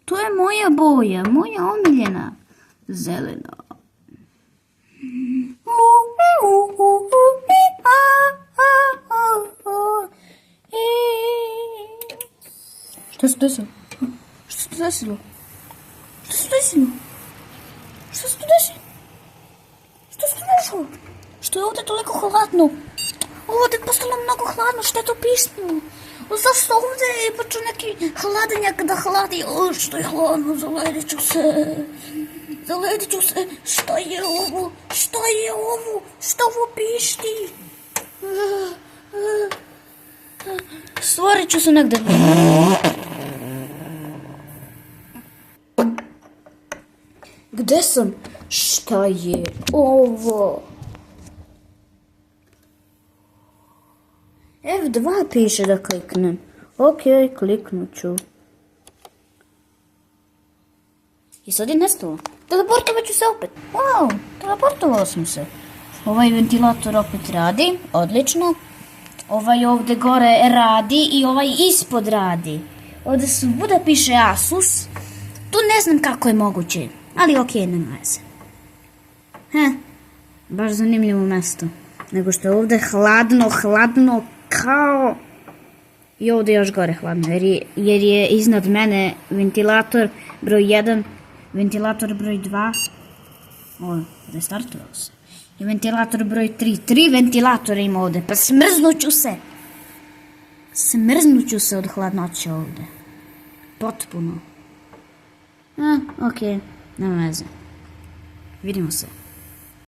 To je moja boja, moja omiljena, zelena. Što se desilo? Što se desilo? Što se desilo? Što se desilo? Što se desilo? Što je ovdje toliko hladno? Ovdje je postalo mnogo hladno, što je to pismo? Zašto ovdje je počeo neki hladenjak da hladi? O, što je hladno, zaledit ću se. Zaledit ću se. Šta je ovo? Šta je ovo? Što ovo pišti? Stvorit ću se negdje. Gde sam? Šta je ovo? F2 piše da kliknem. Ok, kliknut ću. I sad je nestalo. Teleportovat ću se opet. Wow, teleportovao sam se. Ovaj ventilator opet radi. Odlično. Ovaj ovdje gore radi i ovaj ispod radi. Ovdje svuda piše Asus. Tu ne znam kako je moguće. Ali ok, nema veze. Baš zanimljivo mjesto. Nego što je ovdje hladno kao... I ovdje još gore hladno, jer je iznad mene ventilator broj 1, ventilator broj 2, restartovao se, i ventilator broj 3, 3 ventilatora ima ovdje, pa smrznut ću se od hladnoće ovdje, potpuno. Ok, nema veze, vidimo se.